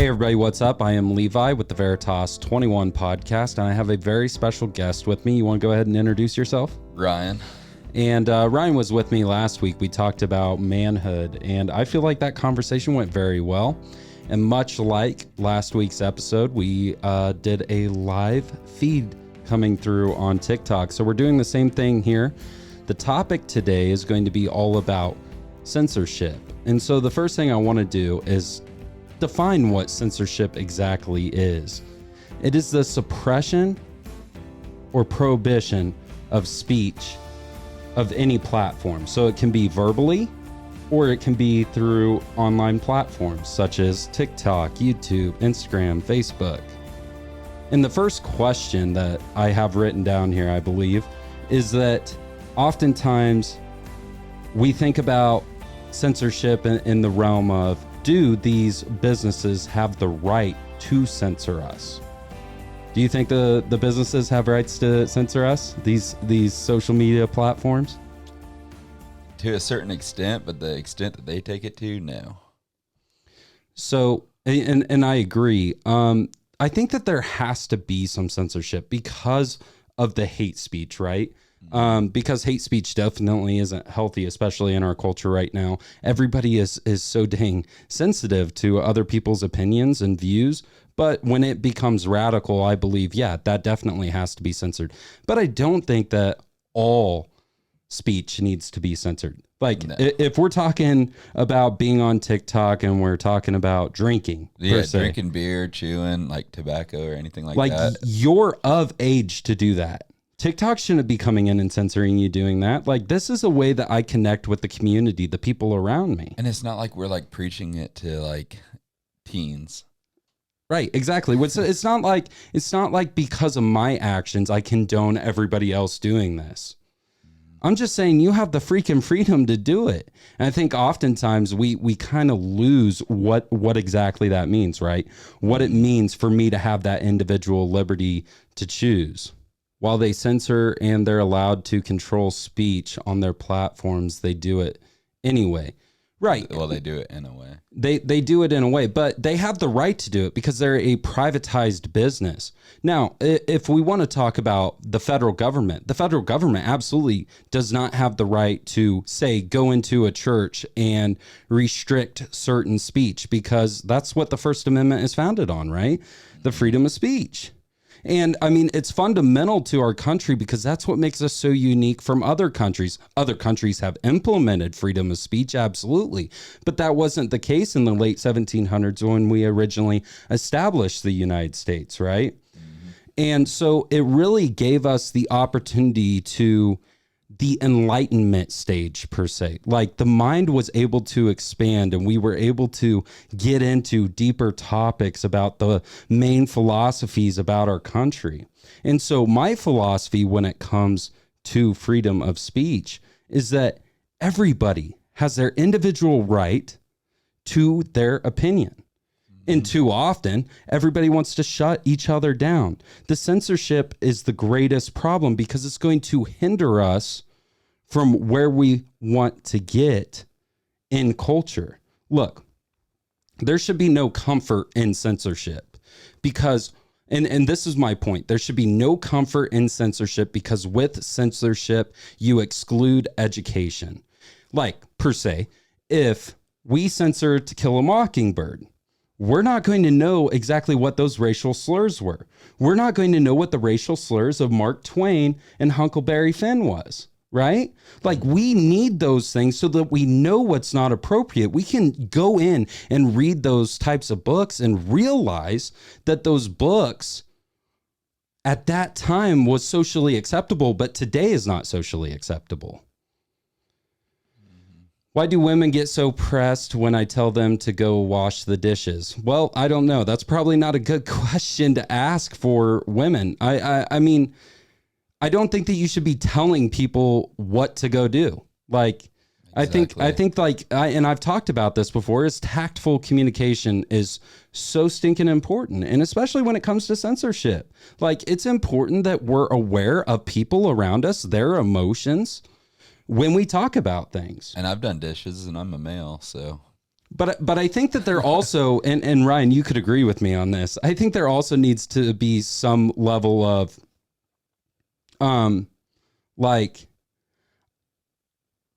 Hey everybody, what's up? I am Levi with the Veritas 21 podcast, and I have a very special guest with me. You want to go ahead and introduce yourself? Ryan. And Ryan was with me last week. We talked about manhood, and I feel like that conversation went very well. And much like last week's episode, we did a live feed coming through on TikTok. So we're doing the same thing here. The topic today is going to be all about censorship. And so the first thing I want to do is define what censorship exactly is. It is the suppression or prohibition of speech of any platform. So it can be verbally, or it can be through online platforms such as TikTok, YouTube, Instagram, Facebook. And the first question that I have written down here, I believe, is that oftentimes we think about censorship in the realm of, do these businesses have the right to censor us? Do you think the businesses have rights to censor us, these social media platforms? To a certain extent, but the extent that they take it to, no. So, and I agree. I think that there has to be some censorship because of the hate speech, right? Because hate speech definitely isn't healthy, especially in our culture right now. Everybody is so dang sensitive to other people's opinions and views. But when it becomes radical, I believe, yeah, that definitely has to be censored. But I don't think that all speech needs to be censored. Like, no. If we're talking about being on TikTok and we're talking about drinking, drinking beer, chewing like tobacco or anything like that. You're of age to do that. TikTok shouldn't be coming in and censoring you doing that. Like, this is a way that I connect with the community, the people around me. And it's not like we're like preaching it to like teens. Right, exactly. It's not like because of my actions, I condone everybody else doing this. I'm just saying you have the freaking freedom to do it. And I think oftentimes we kind of lose what exactly that means, right? What it means for me to have that individual liberty to choose. While they censor and they're allowed to control speech on their platforms, they do it anyway. Right. Well, they do it in a way. They do it in a way, but they have the right to do it because they're a privatized business. Now, if we want to talk about the federal government absolutely does not have the right to, say, go into a church and restrict certain speech, because that's what the First Amendment is founded on, right? The freedom of speech. And I mean, it's fundamental to our country because that's what makes us so unique from other countries. Other countries have implemented freedom of speech, absolutely. But that wasn't the case in the late 1700s when we originally established the United States, right? Mm-hmm. And so it really gave us the opportunity to the Enlightenment stage, per se. Like, the mind was able to expand and we were able to get into deeper topics about the main philosophies about our country. And so my philosophy when it comes to freedom of speech is that everybody has their individual right to their opinion. And too often, everybody wants to shut each other down. The censorship is the greatest problem because it's going to hinder us from where we want to get in culture. Look, there should be no comfort in censorship because, and this is my point, there should be no comfort in censorship because with censorship, you exclude education. Like, per se, if we censor To Kill a Mockingbird, we're not going to know exactly what those racial slurs were. We're not going to know what the racial slurs of Mark Twain and Huckleberry Finn was, right? Like, we need those things so that we know what's not appropriate. We can go in and read those types of books and realize that those books at that time was socially acceptable, but today is not socially acceptable. Why do women get so pressed when I tell them to go wash the dishes? Well, I don't know. That's probably not a good question to ask for women. I mean, I don't think that you should be telling people what to go do. Like, exactly. I think and I've talked about this before, is tactful communication is so stinking important. And especially when it comes to censorship, like, it's important that we're aware of people around us, their emotions, when we talk about things. And I've done dishes and I'm a male, so But I think that there also, and Ryan, you could agree with me on this. I think there also needs to be some level of, like,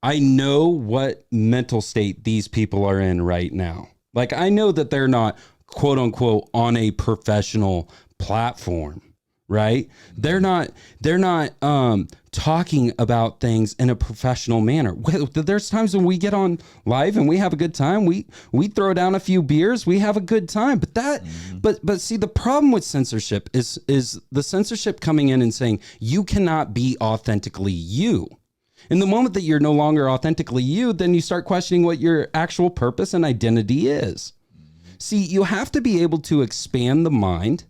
I know what mental state these people are in right now. Like, I know that they're not, quote unquote, on a professional platform, right? They're not talking about things in a professional manner. There's times when we get on live and we have a good time. We throw down a few beers, we have a good time. But that, but see, the problem with censorship is the censorship coming in and saying you cannot be authentically you. In the moment that you're no longer authentically you, then you start questioning what your actual purpose and identity is. See, you have to be able to expand the mind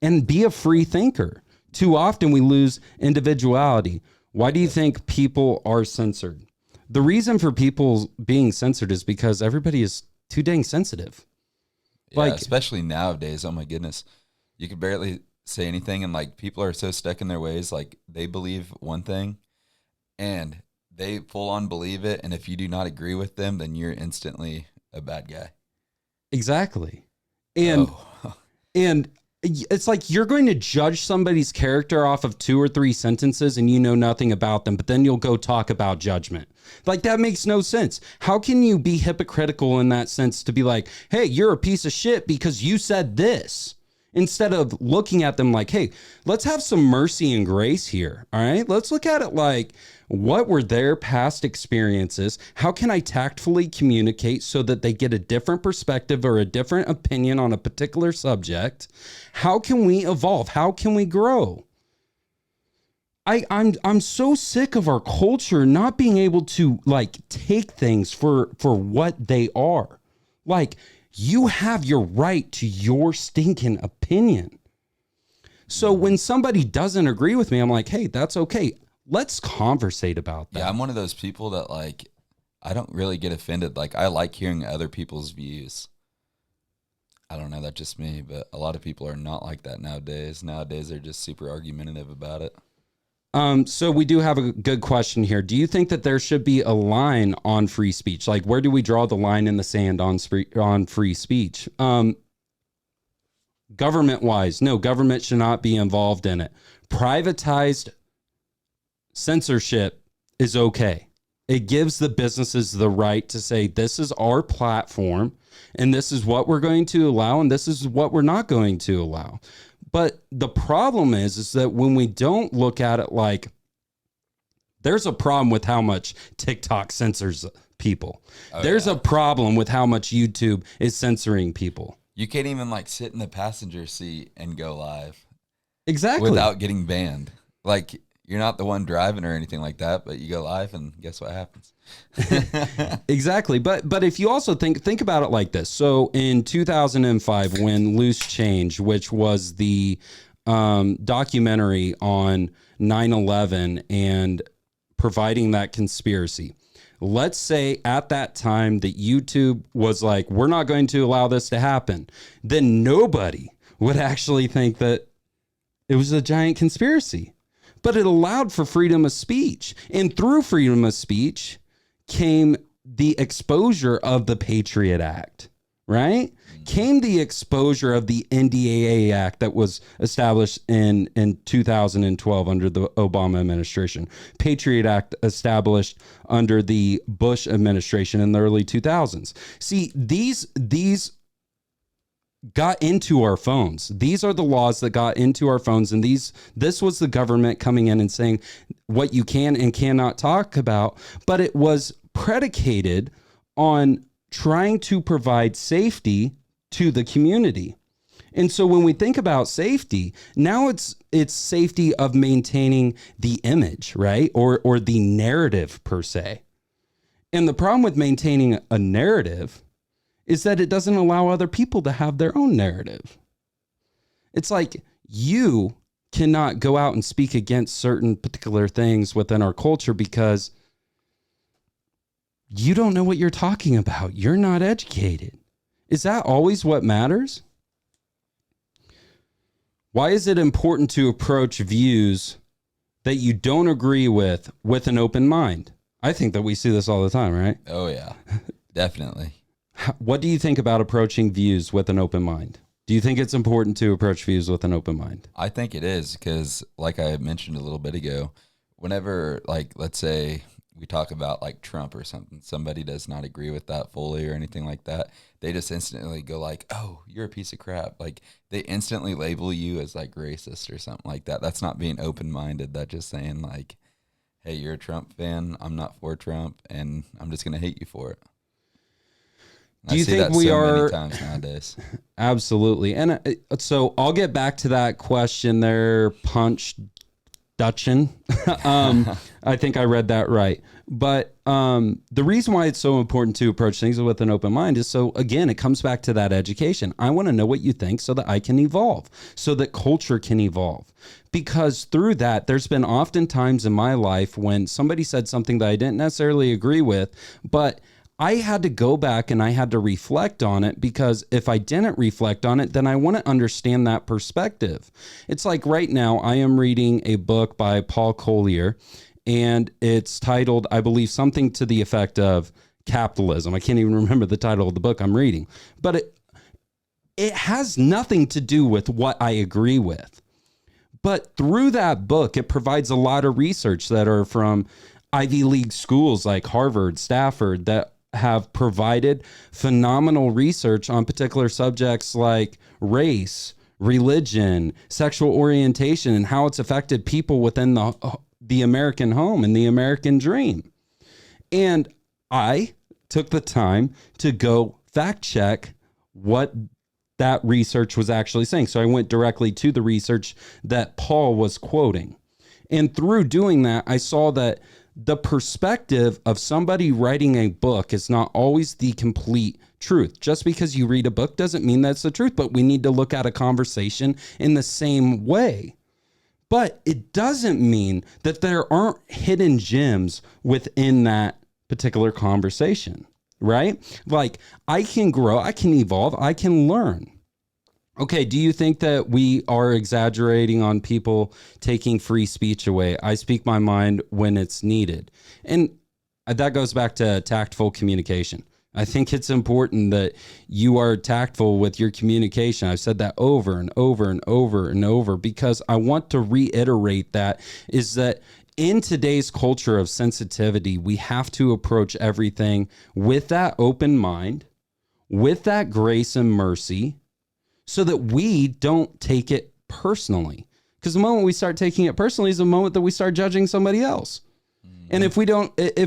and be a free thinker. Too often we lose individuality. Why do you think people are censored? The reason for people being censored is because everybody is too dang sensitive. Yeah, like, especially nowadays. Oh my goodness. You can barely say anything, and like people are so stuck in their ways. Like they believe one thing and they full on believe it. And if you do not agree with them, then you're instantly a bad guy. Exactly. And it's like you're going to judge somebody's character off of 2 or 3 sentences and you know nothing about them, but then you'll go talk about judgment. Like, that makes no sense. How can you be hypocritical in that sense to be like, hey, you're a piece of shit because you said this? Instead of looking at them like, hey, let's have some mercy and grace here. All right, let's look at it like, what were their past experiences? How can I tactfully communicate so that they get a different perspective or a different opinion on a particular subject? How can we evolve? How can we grow? I'm so sick of our culture not being able to like take things for what they are. Like, you have your right to your stinking opinion. So when somebody doesn't agree with me, I'm like, hey, that's okay. Let's conversate about that. Yeah, I'm one of those people that like, I don't really get offended. Like, I like hearing other people's views. I don't know, that's just me, but a lot of people are not like that nowadays. Nowadays, they're just super argumentative about it. So we do have a good question here. Do you think that there should be a line on free speech? Like, where do we draw the line in the sand on free speech? Government-wise, no, government should not be involved in it. Privatized censorship is okay. It gives the businesses the right to say, this is our platform, and this is what we're going to allow, and this is what we're not going to allow. But the problem is that when we don't look at it like, there's a problem with how much TikTok censors people. There's a problem with how much YouTube is censoring people. You can't even like sit in the passenger seat and go live. Exactly. Without getting banned. Like, you're not the one driving or anything like that, but you go live and guess what happens? Exactly. But if you also think about it like this. So in 2005, when Loose Change, which was the documentary on 9/11 and providing that conspiracy, let's say at that time that YouTube was like, we're not going to allow this to happen, then nobody would actually think that it was a giant conspiracy. But it allowed for freedom of speech. And through freedom of speech came the exposure of the Patriot Act, right? Came the exposure of the NDAA Act that was established in 2012 under the Obama administration. Patriot Act established under the Bush administration in the early 2000s. See, these got into our phones. These are the laws that got into our phones, and this was the government coming in and saying what you can and cannot talk about, but it was predicated on trying to provide safety to the community. And so when we think about safety, now it's safety of maintaining the image, right? Or the narrative per se. And the problem with maintaining a narrative is that it doesn't allow other people to have their own narrative. It's like you cannot go out and speak against certain particular things within our culture because you don't know what you're talking about. You're not educated. Is that always what matters? Why is it important to approach views that you don't agree with an open mind? I think that we see this all the time, right? Oh, yeah, definitely. What do you think about approaching views with an open mind? Do you think it's important to approach views with an open mind? I think it is because, like I mentioned a little bit ago, whenever, like, let's say we talk about like Trump or something, somebody does not agree with that fully or anything like that, they just instantly go like, oh, you're a piece of crap. Like, they instantly label you as like racist or something like that. That's not being open-minded. That's just saying like, hey, you're a Trump fan, I'm not for Trump, and I'm just going to hate you for it. Do you think we are many times nowadays? Absolutely. And so I'll get back to that question there, Punch Dutchin. I think I read that right. But the reason why it's so important to approach things with an open mind is so, again, it comes back to that education. I want to know what you think so that I can evolve, so that culture can evolve. Because through that, there's been often times in my life when somebody said something that I didn't necessarily agree with, but I had to go back and I had to reflect on it, because if I didn't reflect on it, then I want to understand that perspective. It's like right now I am reading a book by Paul Collier, and it's titled, I believe, something to the effect of Capitalism. I can't even remember the title of the book I'm reading, but it has nothing to do with what I agree with. But through that book, it provides a lot of research that are from Ivy League schools like Harvard, Stafford, that have provided phenomenal research on particular subjects like race, religion, sexual orientation, and how it's affected people within the American home and the American dream. And I took the time to go fact check what that research was actually saying. So I went directly to the research that Paul was quoting. And through doing that, I saw that the perspective of somebody writing a book is not always the complete truth. Just because you read a book doesn't mean that's the truth, but we need to look at a conversation in the same way. But it doesn't mean that there aren't hidden gems within that particular conversation, right? Like, I can grow, I can evolve, I can learn. Okay, do you think that we are exaggerating on people taking free speech away? I speak my mind when it's needed. And that goes back to tactful communication. I think it's important that you are tactful with your communication. I've said that over and over and over and over, because I want to reiterate that is that in today's culture of sensitivity, we have to approach everything with that open mind, with that grace and mercy, so that we don't take it personally. Because the moment we start taking it personally is the moment that we start judging somebody else. And if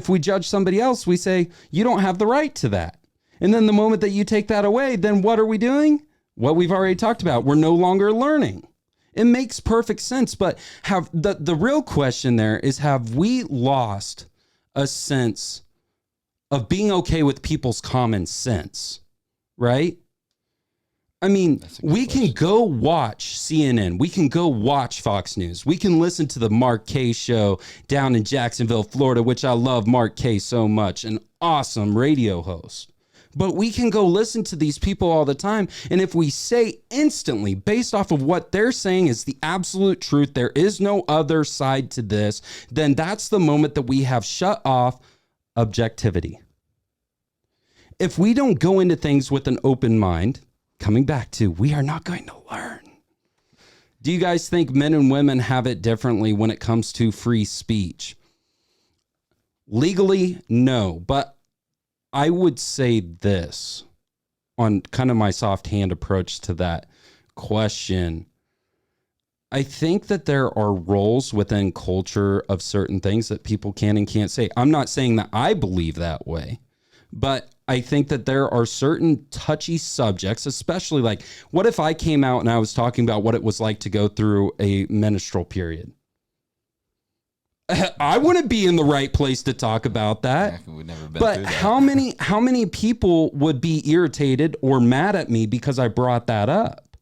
we judge somebody else, we say, you don't have the right to that. And then the moment that you take that away, then what are we doing? What we've already talked about. We're no longer learning. It makes perfect sense. But have the real question there is, have we lost a sense of being okay with people's common sense? Right? I mean, we can go watch CNN. We can go watch Fox News. We can listen to the Mark Kaye show down in Jacksonville, Florida, which I love Mark Kaye so much, an awesome radio host. But we can go listen to these people all the time. And if we say instantly, based off of what they're saying is the absolute truth, there is no other side to this, then that's the moment that we have shut off objectivity. If we don't go into things with an open mind, coming back to, we are not going to learn. Do you guys think men and women have it differently when it comes to free speech? Legally, no. But I would say this on kind of my soft hand approach to that question. I think that there are roles within culture of certain things that people can and can't say. I'm not saying that I believe that way, but I think that there are certain touchy subjects, especially like, what if I came out and I was talking about what it was like to go through a menstrual period? I wouldn't be in the right place to talk about that. Yeah, we've never been through that. How many people would be irritated or mad at me because I brought that up?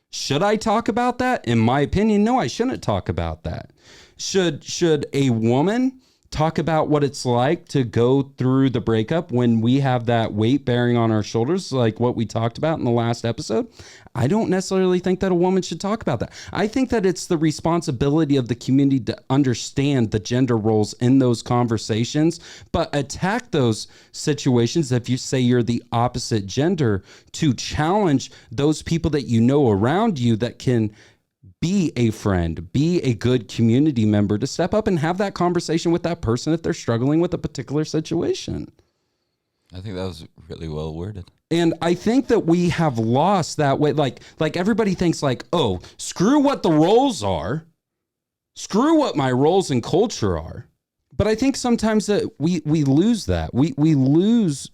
Should I talk about that? In my opinion, no, I shouldn't talk about that. Should a woman talk about what it's like to go through the breakup when we have that weight bearing on our shoulders, like what we talked about in the last episode. I don't necessarily think that a woman should talk about that. I think that it's the responsibility of the community to understand the gender roles in those conversations, but attack those situations if you say you're the opposite gender, to challenge those people that you know around you that can be a friend, be a good community member, to step up and have that conversation with that person if they're struggling with a particular situation. I think that was really well worded. And I think that we have lost that way. Like everybody thinks like, oh, screw what the roles are. Screw what my roles in culture are. But I think sometimes that we lose that. We lose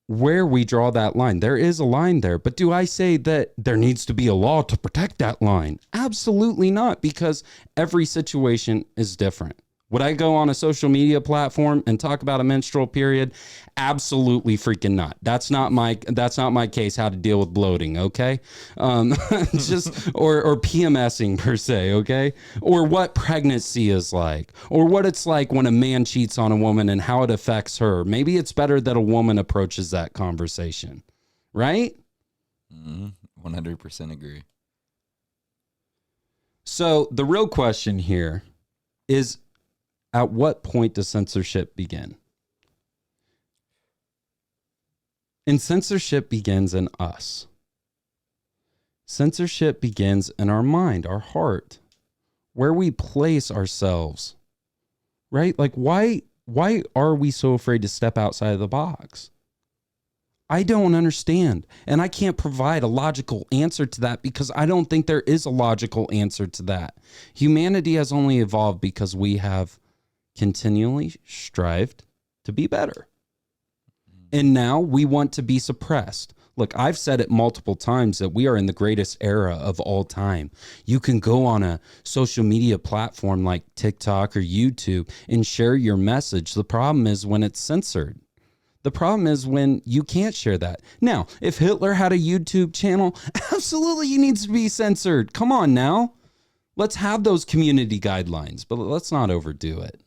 where we draw that line. There is a line there, but do I say that there needs to be a law to protect that line? Absolutely not, because every situation is different. Would I go on a social media platform and talk about a menstrual period? Absolutely freaking not. That's not my case, how to deal with bloating, okay? Just or PMSing per se, okay? Or what pregnancy is like, or what it's like when a man cheats on a woman and how it affects her. Maybe it's better that a woman approaches that conversation, right? 100% agree. So the real question here is, at what point does censorship begin? And censorship begins in us. Censorship begins in our mind, our heart, where we place ourselves, right? Like, why are we so afraid to step outside of the box? I don't understand. And I can't provide a logical answer to that, because I don't think there is a logical answer to that. Humanity has only evolved because we have continually strived to be better. And now we want to be suppressed. Look, I've said it multiple times that we are in the greatest era of all time. You can go on a social media platform like TikTok or YouTube and share your message. The problem is when it's censored. The problem is when you can't share that. Now, if Hitler had a YouTube channel, absolutely he needs to be censored. Come on now. Let's have those community guidelines, but let's not overdo it.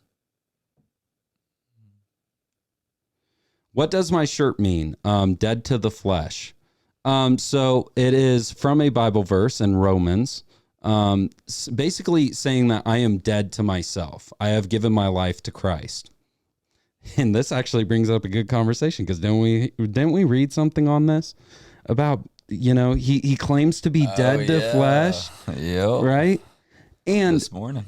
What does my shirt mean? Dead to the flesh. So it is from a Bible verse in Romans, basically saying that I am dead to myself. I have given my life to Christ. And this actually brings up a good conversation, because didn't we read something on this about, he claims to be dead to flesh, right? And this morning,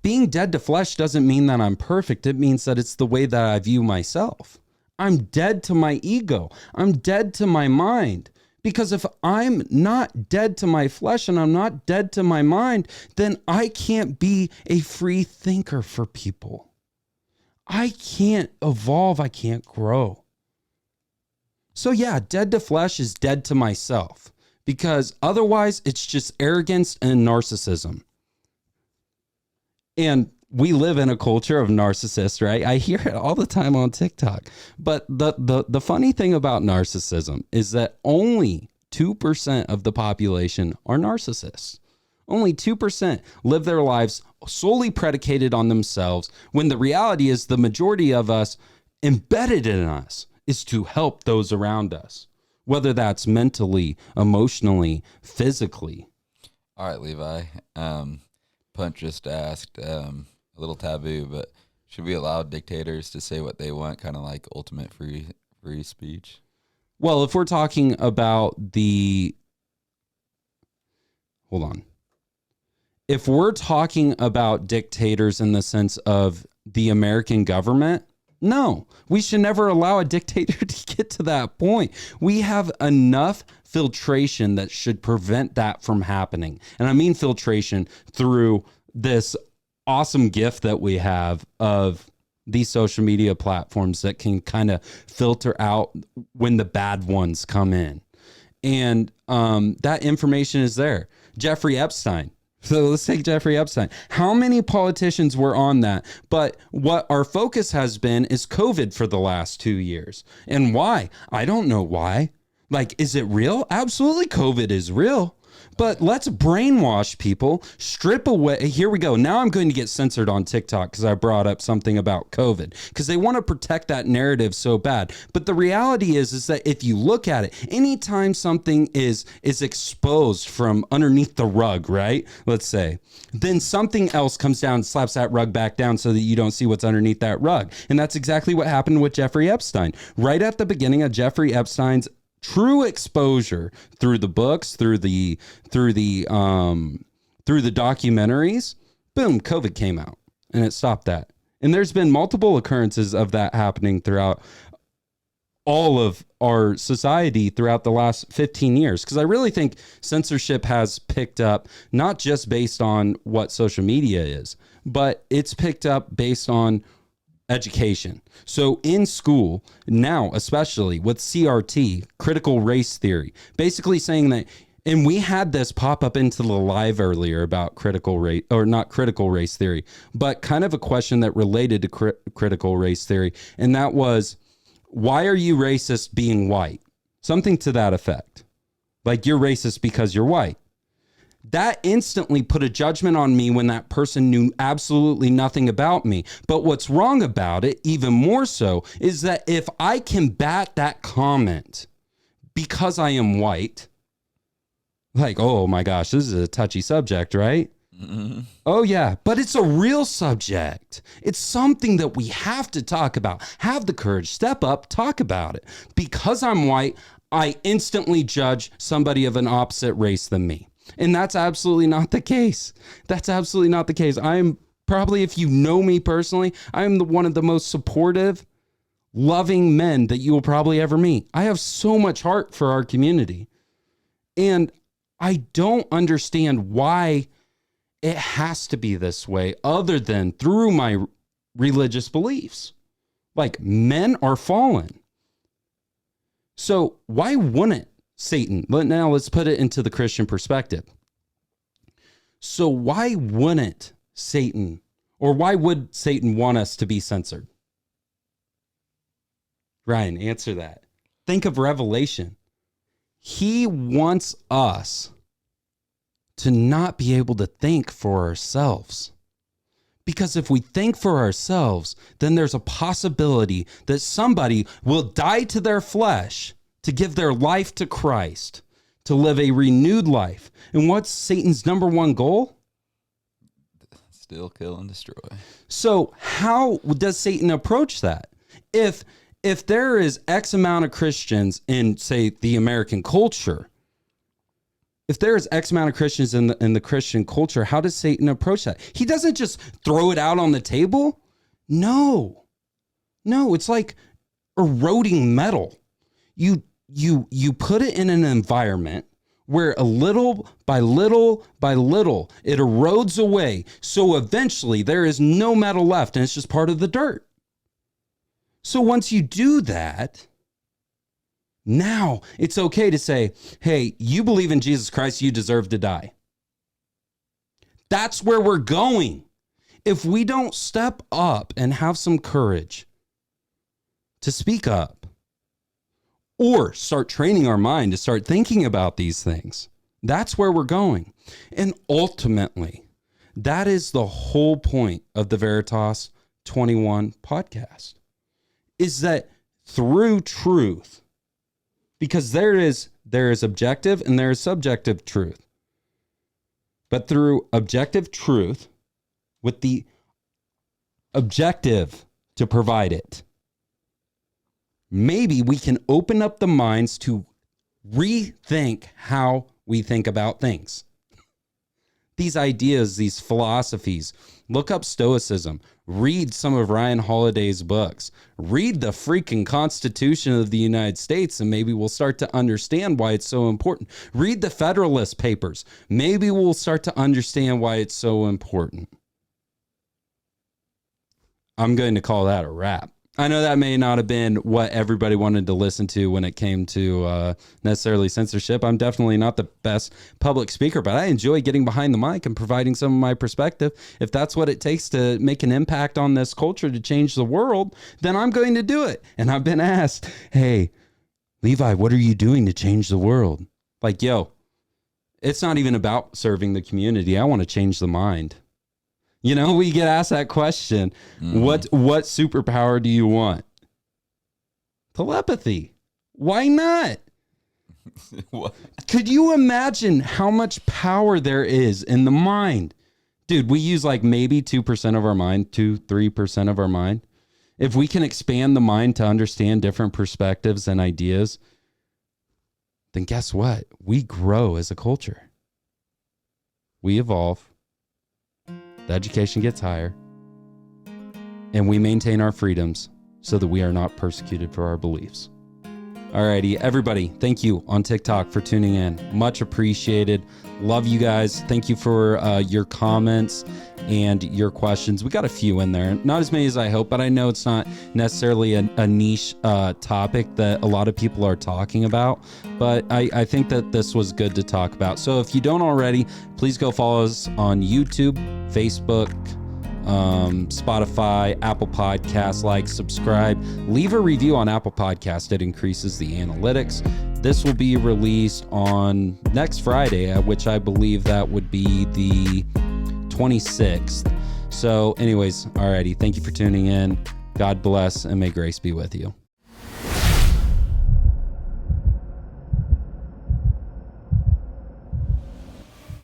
being dead to flesh doesn't mean that I'm perfect. It means that it's the way that I view myself. I'm dead to my ego. I'm dead to my mind. Because if I'm not dead to my flesh and I'm not dead to my mind, then I can't be a free thinker for people. I can't evolve. I can't grow. So yeah, dead to flesh is dead to myself, because otherwise it's just arrogance and narcissism. And we live in a culture of narcissists, right? I hear it all the time on TikTok. But the funny thing about narcissism is that only 2% of the population are narcissists. Only 2% live their lives solely predicated on themselves, when the reality is the majority of us, embedded in us, is to help those around us, whether that's mentally, emotionally, physically. All right, Levi. Punch just asked, a little taboo, but should we allow dictators to say what they want, kind of like ultimate free speech? Well, if we're talking about hold on. If we're talking about dictators in the sense of the American government, no, we should never allow a dictator to get to that point. We have enough filtration that should prevent that from happening. And I mean filtration through this awesome gift that we have of these social media platforms that can kind of filter out when the bad ones come in. And that information is there. Jeffrey Epstein. So let's take Jeffrey Epstein. How many politicians were on that? But what our focus has been is COVID for the last 2 years. And why? I don't know why. Like, is it real? Absolutely, COVID is real. But let's brainwash people, strip away. Here we go. Now I'm going to get censored on TikTok because I brought up something about COVID because they want to protect that narrative so bad. But the reality is that if you look at it, anytime something is exposed from underneath the rug, right? Let's say, then something else comes down and slaps that rug back down so that you don't see what's underneath that rug. And that's exactly what happened with Jeffrey Epstein. Right at the beginning of Jeffrey Epstein's true exposure through the books, through the documentaries, boom, COVID came out and it stopped that. And there's been multiple occurrences of that happening throughout all of our society throughout the last 15 years. Because I really think censorship has picked up, not just based on what social media is, but it's picked up based on education. So in school now, especially with CRT, critical race theory, basically saying that, and we had this pop up into the live earlier about critical race, or not critical race theory, but kind of a question that related to critical race theory. And that was, why are you racist being white? Something to that effect. Like, you're racist because you're white. That instantly put a judgment on me when that person knew absolutely nothing about me. But what's wrong about it, even more so, is that if I combat that comment because I am white, like, oh my gosh, this is a touchy subject, right? Mm-hmm. Oh yeah, but it's a real subject. It's something that we have to talk about. Have the courage, step up, talk about it. Because I'm white, I instantly judge somebody of an opposite race than me. And that's absolutely not the case. That's absolutely not the case. I'm probably, if you know me personally, I'm one of the most supportive, loving men that you will probably ever meet. I have so much heart for our community. And I don't understand why it has to be this way other than through my religious beliefs. Like, men are fallen. So why wouldn't Satan? But now let's put it into the Christian perspective. So why wouldn't Satan, or why would Satan want us to be censored? Ryan, answer that. Think of Revelation. He wants us to not be able to think for ourselves. Because if we think for ourselves, then there's a possibility that somebody will die to their flesh to give their life to Christ, to live a renewed life. And what's Satan's number one goal? Steal, kill, and destroy. So how does Satan approach that? If there is X amount of Christians in, say, the American culture, if there is X amount of Christians in the Christian culture, how does Satan approach that? He doesn't just throw it out on the table. No, it's like eroding metal. You put it in an environment where a little by little by little, it erodes away. So eventually there is no metal left and it's just part of the dirt. So once you do that, now it's okay to say, hey, you believe in Jesus Christ, you deserve to die. That's where we're going. If we don't step up and have some courage to speak up or start training our mind to start thinking about these things, that's where we're going. And ultimately, that is the whole point of the Veritas 21 podcast, is that through truth, because there is objective and there is subjective truth. But through objective truth, with the objective to provide it, maybe we can open up the minds to rethink how we think about things. These ideas, these philosophies, look up Stoicism, read some of Ryan Holiday's books, read the freaking Constitution of the United States, and maybe we'll start to understand why it's so important. Read the Federalist Papers. Maybe we'll start to understand why it's so important. I'm going to call that a wrap. I know that may not have been what everybody wanted to listen to when it came to necessarily censorship. I'm definitely not the best public speaker, but I enjoy getting behind the mic and providing some of my perspective. If that's what it takes to make an impact on this culture to change the world, then I'm going to do it. And I've been asked, hey, Levi, what are you doing to change the world? Like, yo, It's not even about serving the community. I want to change the mind. You know, we get asked that question. What superpower do you want? Telepathy. Why not? What? Could you imagine how much power there is in the mind? Dude, we use like maybe 2% of our mind, 3% of our mind. If we can expand the mind to understand different perspectives and ideas, then guess what? We grow as a culture. We evolve. The education gets higher. And we maintain our freedoms so that we are not persecuted for our beliefs. Alrighty, everybody, thank you on TikTok for tuning in. Much appreciated. Love you guys. Thank you for your comments and your questions. We got a few in there. Not as many as I hope, but I know it's not necessarily a niche topic that a lot of people are talking about. But I think that this was good to talk about. So if you don't already, please go follow us on YouTube, Facebook, Spotify, Apple Podcasts, like, subscribe, leave a review on Apple Podcast. It increases the analytics. This will be released on next Friday, which I believe that would be the 26th. So anyways, alrighty. Thank you for tuning in. God bless and may grace be with you.